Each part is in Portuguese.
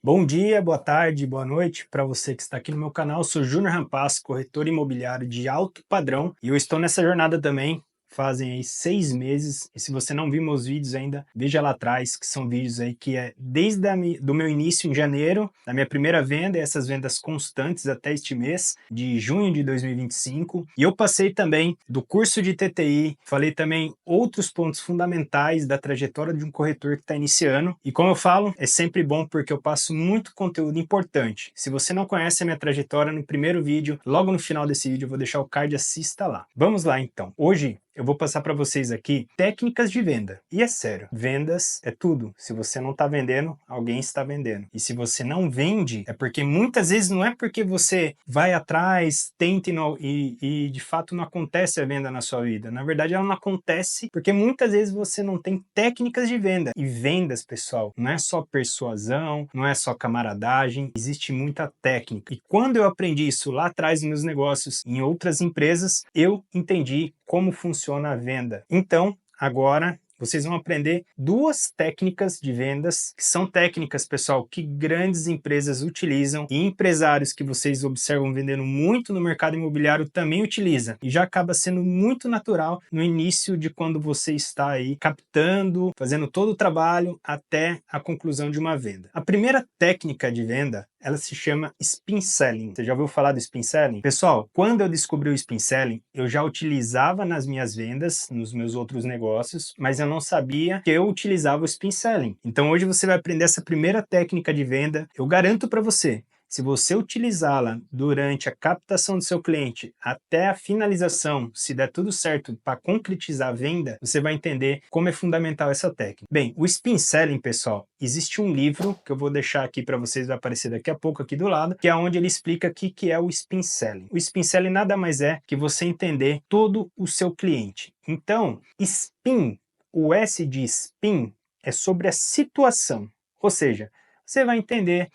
Bom dia, boa tarde, boa noite para você que está aqui no meu canal. Eu sou Júnior Rampas, corretor imobiliário de alto padrão, e eu estou nessa jornada também. Fazem aí 6 meses, e se você não viu meus vídeos ainda, veja lá atrás, que são vídeos aí que é desde do meu início em janeiro, da minha primeira venda, e essas vendas constantes até este mês, de junho de 2025. E eu passei também do curso de TTI, falei também outros pontos fundamentais da trajetória de um corretor que está iniciando. E como eu falo, é sempre bom porque eu passo muito conteúdo importante. Se você não conhece a minha trajetória, no primeiro vídeo, logo no final desse vídeo, eu vou deixar o card, assista lá. Vamos lá então. Hoje eu vou passar para vocês aqui técnicas de venda. E é sério, vendas é tudo. Se você não está vendendo, alguém está vendendo. E se você não vende, é porque muitas vezes não é porque você vai atrás, tenta e de fato não acontece a venda na sua vida. Na verdade, ela não acontece porque muitas vezes você não tem técnicas de venda. E vendas, pessoal, não é só persuasão, não é só camaradagem, existe muita técnica. E quando eu aprendi isso lá atrás nos meus negócios, em outras empresas, eu entendi como funciona a venda. Então, agora vocês vão aprender duas técnicas de vendas, que são técnicas, pessoal, que grandes empresas utilizam e empresários que vocês observam vendendo muito no mercado imobiliário também utilizam. E já acaba sendo muito natural no início de quando você está aí captando, fazendo todo o trabalho até a conclusão de uma venda. A primeira técnica de venda, ela se chama Spin Selling. Você já ouviu falar do Spin Selling? Pessoal, quando eu descobri o Spin Selling, eu já utilizava nas minhas vendas, nos meus outros negócios, mas eu não sabia que eu utilizava o Spin Selling. Então hoje você vai aprender essa primeira técnica de venda. Eu garanto para você, se você utilizá-la durante a captação do seu cliente até a finalização, se der tudo certo para concretizar a venda, você vai entender como é fundamental essa técnica. Bem, o Spin Selling, pessoal, existe um livro que eu vou deixar aqui para vocês, vai aparecer daqui a pouco aqui do lado, que é onde ele explica o que é o Spin Selling. O Spin Selling nada mais é que você entender todo o seu cliente. Então, Spin, o S de Spin, é sobre a situação. Ou seja, você vai entender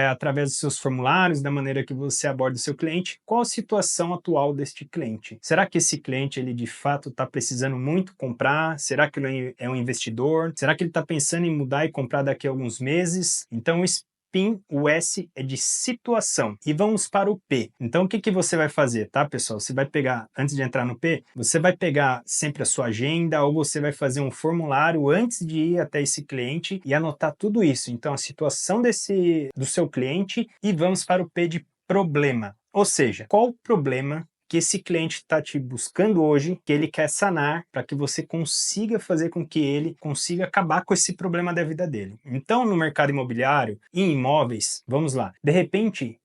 através dos seus formulários, da maneira que você aborda o seu cliente, qual a situação atual deste cliente. Será que esse cliente, ele de fato está precisando muito comprar? Será que ele é um investidor? Será que ele está pensando em mudar e comprar daqui a alguns meses? Então, o S é de situação. E vamos para o P. Então, o que você vai fazer, tá, pessoal? Você vai pegar, antes de entrar no P, você vai pegar sempre a sua agenda ou você vai fazer um formulário antes de ir até esse cliente e anotar tudo isso. Então, a situação do seu cliente, e vamos para o P de problema. Ou seja, qual o problema que esse cliente está te buscando hoje, que ele quer sanar, para que você consiga fazer com que ele consiga acabar com esse problema da vida dele. Então, no mercado imobiliário, em imóveis, vamos lá, de repente,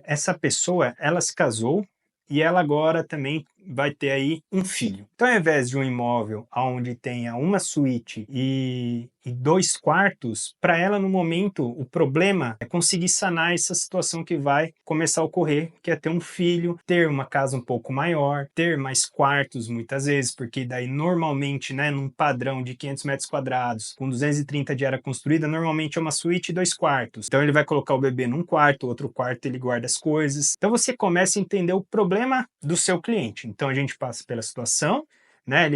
essa pessoa, ela se casou e ela agora também vai ter aí um filho. Então, ao invés de um imóvel onde tenha uma suíte e 2 quartos, para ela no momento o problema é conseguir sanar essa situação que vai começar a ocorrer, que é ter um filho, ter uma casa um pouco maior, ter mais quartos muitas vezes, porque daí normalmente, né, num padrão de 500 metros quadrados, com 230 de área construída, normalmente é uma suíte e 2 quartos. Então ele vai colocar o bebê num quarto, outro quarto ele guarda as coisas. Então você começa a entender o problema do seu cliente. Então a gente passa pela situação, né?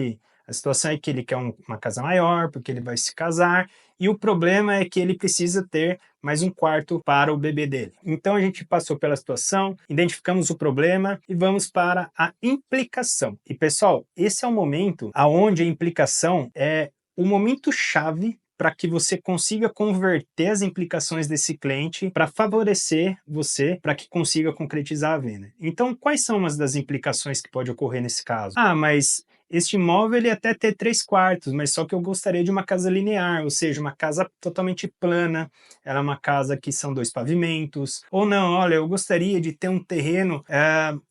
A situação é que ele quer uma casa maior, porque ele vai se casar, e o problema é que ele precisa ter mais um quarto para o bebê dele. Então a gente passou pela situação, identificamos o problema e vamos para a implicação. E pessoal, esse é o momento aonde a implicação é o momento chave para que você consiga converter as implicações desse cliente para favorecer você, para que consiga concretizar a venda. Então, quais são as das implicações que pode ocorrer nesse caso? Ah, mas este imóvel ele até ter 3 quartos, mas só que eu gostaria de uma casa linear, ou seja, uma casa totalmente plana, ela é uma casa que são 2 pavimentos, ou não, olha, eu gostaria de ter um terreno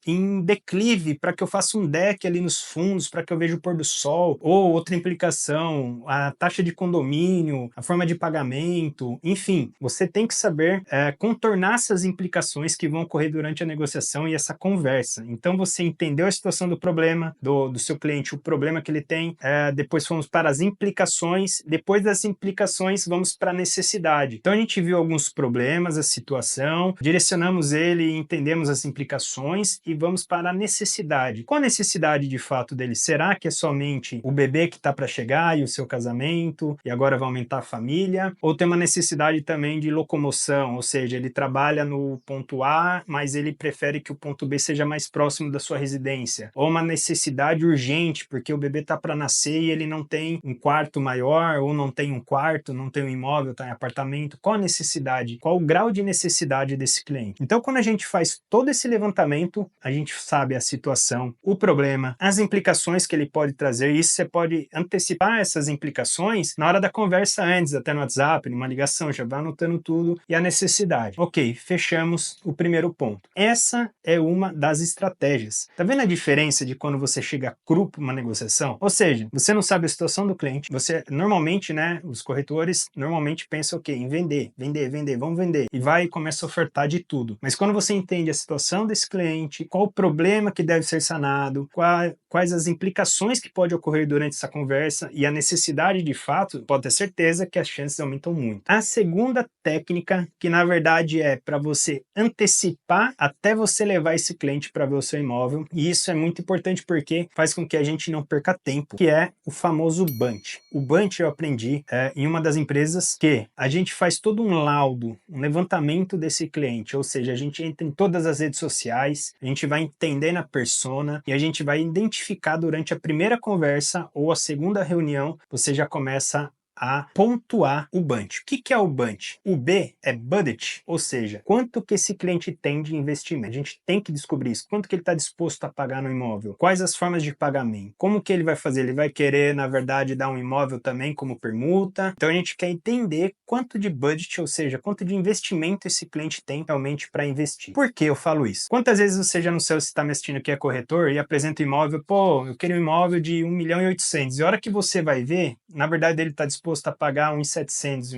em declive para que eu faça um deck ali nos fundos, para que eu veja o pôr do sol, ou outra implicação, a taxa de condomínio, a forma de pagamento, enfim, você tem que saber contornar essas implicações que vão ocorrer durante a negociação e essa conversa. Então você entendeu a situação do problema do seu cliente cliente, o problema que ele tem, depois fomos para as implicações, depois das implicações vamos para a necessidade. Então a gente viu alguns problemas, a situação, direcionamos ele, entendemos as implicações e vamos para a necessidade. Qual a necessidade de fato dele? Será que é somente o bebê que está para chegar e o seu casamento e agora vai aumentar a família? Ou tem uma necessidade também de locomoção, ou seja, ele trabalha no ponto A, mas ele prefere que o ponto B seja mais próximo da sua residência? Ou uma necessidade urgente, porque o bebê está para nascer e ele não tem um quarto maior, ou não tem um quarto, não tem um imóvel, está em apartamento? Qual a necessidade? Qual o grau de necessidade desse cliente? Então, quando a gente faz todo esse levantamento, a gente sabe a situação, o problema, as implicações que ele pode trazer, e isso você pode antecipar essas implicações na hora da conversa antes, até no WhatsApp, numa ligação, já vai anotando tudo, e a necessidade. Ok, fechamos o primeiro ponto. Essa é uma das estratégias. Tá vendo a diferença de quando você chega cru para uma negociação? Ou seja, você não sabe a situação do cliente, você normalmente, né, os corretores normalmente pensam o quê? Em vender, vender, vender, vamos vender. E vai e começa a ofertar de tudo. Mas quando você entende a situação desse cliente, qual o problema que deve ser sanado, quais as implicações que pode ocorrer durante essa conversa e a necessidade de fato, pode ter certeza que as chances aumentam muito. A segunda técnica, que na verdade é para você antecipar até você levar esse cliente para ver o seu imóvel, e isso é muito importante porque faz com que a gente não perca tempo, que é o famoso bunch. O bunch eu aprendi em uma das empresas que a gente faz todo um laudo, um levantamento desse cliente, ou seja, a gente entra em todas as redes sociais, a gente vai entender na persona e a gente vai identificar durante a primeira conversa ou a segunda reunião, você já começa a pontuar o bunch. O que é o bunch? O B é budget, ou seja, quanto que esse cliente tem de investimento. A gente tem que descobrir isso. Quanto que ele está disposto a pagar no imóvel? Quais as formas de pagamento? Como que ele vai fazer? Ele vai querer, na verdade, dar um imóvel também como permuta? Então a gente quer entender quanto de budget, ou seja, quanto de investimento esse cliente tem realmente para investir. Por que eu falo isso? Quantas vezes você já no seu, se está me assistindo aqui, é corretor e apresenta o imóvel, pô, eu queria um imóvel de 1.800.000. E a hora que você vai ver, na verdade ele está disposto a pagar 1.700,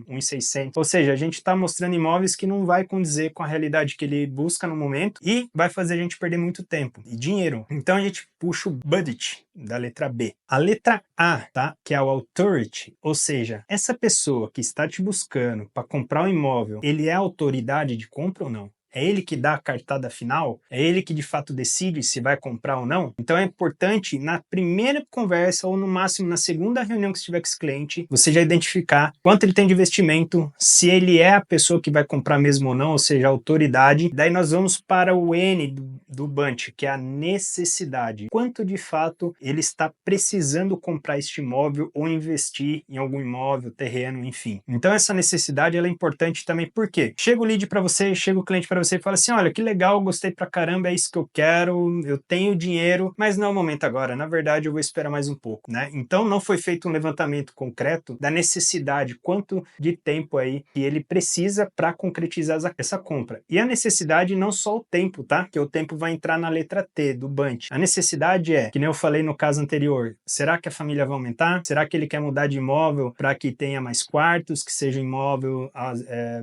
1.600. Ou seja, a gente está mostrando imóveis que não vai condizer com a realidade que ele busca no momento e vai fazer a gente perder muito tempo e dinheiro. Então a gente puxa o budget da letra B. A letra A, tá? Que é o authority, ou seja, essa pessoa que está te buscando para comprar um imóvel, ele é autoridade de compra ou não? É ele que dá a cartada final? É ele que de fato decide se vai comprar ou não? Então é importante na primeira conversa ou no máximo na segunda reunião que estiver com esse cliente, você já identificar quanto ele tem de investimento, se ele é a pessoa que vai comprar mesmo ou não, ou seja, a autoridade. Daí nós vamos para o N do bunch, que é a necessidade. Quanto de fato ele está precisando comprar este imóvel ou investir em algum imóvel, terreno, enfim. Então essa necessidade ela é importante também, porque chega o lead para você, chega o cliente para você e fala assim, olha, que legal, gostei pra caramba, é isso que eu quero, eu tenho dinheiro, mas não é o momento agora, na verdade eu vou esperar mais um pouco, né? Então não foi feito um levantamento concreto da necessidade, quanto de tempo aí que ele precisa para concretizar essa compra. E a necessidade não só o tempo, tá? Que o tempo vai entrar na letra T do bunch. A necessidade é, que nem eu falei no caso anterior, será que a família vai aumentar? Será que ele quer mudar de imóvel para que tenha mais quartos, que seja um imóvel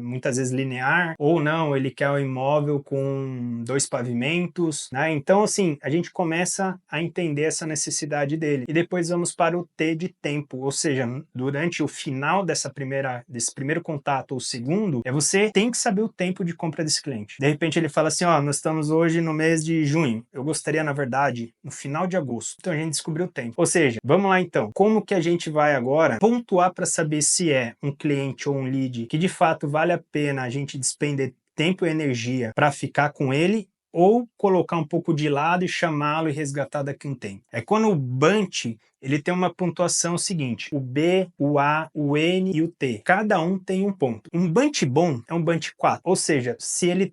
muitas vezes linear, ou não, ele quer um imóvel com 2 pavimentos, né? Então, assim, a gente começa a entender essa necessidade dele. E depois vamos para o T de tempo, ou seja, durante o final desse primeiro contato, ou segundo, você tem que saber o tempo de compra desse cliente. De repente ele fala assim, ó, nós estamos hoje no mês de junho, eu gostaria, na verdade, no final de agosto. Então a gente descobriu o tempo. Ou seja, vamos lá então, como que a gente vai agora pontuar para saber se é um cliente ou um lead que de fato vale a pena a gente despender tempo e energia para ficar com ele ou colocar um pouco de lado e chamá-lo e resgatar daqui a um tempo. É quando o bunch ele tem uma pontuação seguinte, o B, o A, o N e o T. Cada um tem um ponto. Um bunch bom é um bunch 4, ou seja, se ele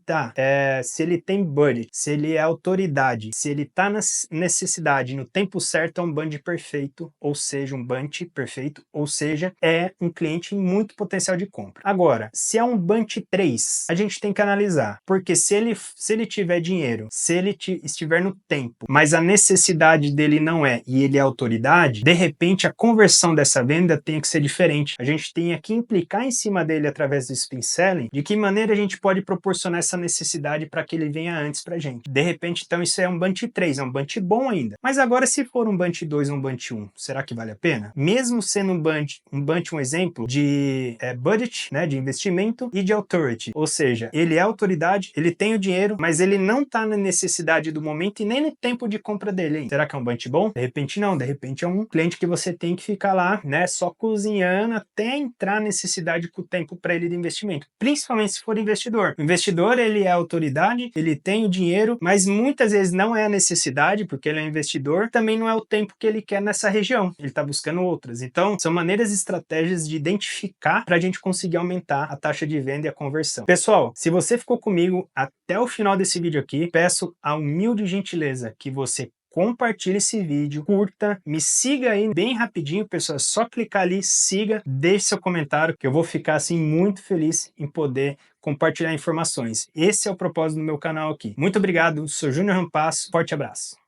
tem budget, se ele é autoridade, se ele tá na necessidade no tempo certo, é um bunch perfeito, ou seja, um bunch perfeito, ou seja, é um cliente em muito potencial de compra. Agora, se é um bunch 3, a gente tem que analisar, porque se ele tiver dinheiro, se ele estiver no tempo, mas a necessidade dele não é, e ele é autoridade, necessidade, de repente a conversão dessa venda tem que ser diferente. A gente tem que implicar em cima dele através do spin selling, de que maneira a gente pode proporcionar essa necessidade para que ele venha antes para a gente. De repente, então, isso é um Bunch 3, é um Bunch bom ainda. Mas agora, se for um Bunch 2 ou um Bunch 1, será que vale a pena? Mesmo sendo um exemplo de budget, né, de investimento e de authority, ou seja, ele é autoridade, ele tem o dinheiro, mas ele não está na necessidade do momento e nem no tempo de compra dele, hein? Será que é um Bunch bom? De repente não, de repente é um cliente que você tem que ficar lá, né, só cozinhando até entrar a necessidade com o tempo para ele de investimento, principalmente se for investidor. O investidor, ele é autoridade, ele tem o dinheiro, mas muitas vezes não é a necessidade, porque ele é um investidor, também não é o tempo que ele quer nessa região, ele está buscando outras. Então, são maneiras e estratégias de identificar para a gente conseguir aumentar a taxa de venda e a conversão. Pessoal, se você ficou comigo até o final desse vídeo aqui, peço a humilde gentileza que você compartilhe esse vídeo, curta, me siga aí bem rapidinho, pessoal, é só clicar ali, siga, deixe seu comentário, que eu vou ficar assim muito feliz em poder compartilhar informações. Esse é o propósito do meu canal aqui. Muito obrigado, sou Júnior Rampasso, forte abraço.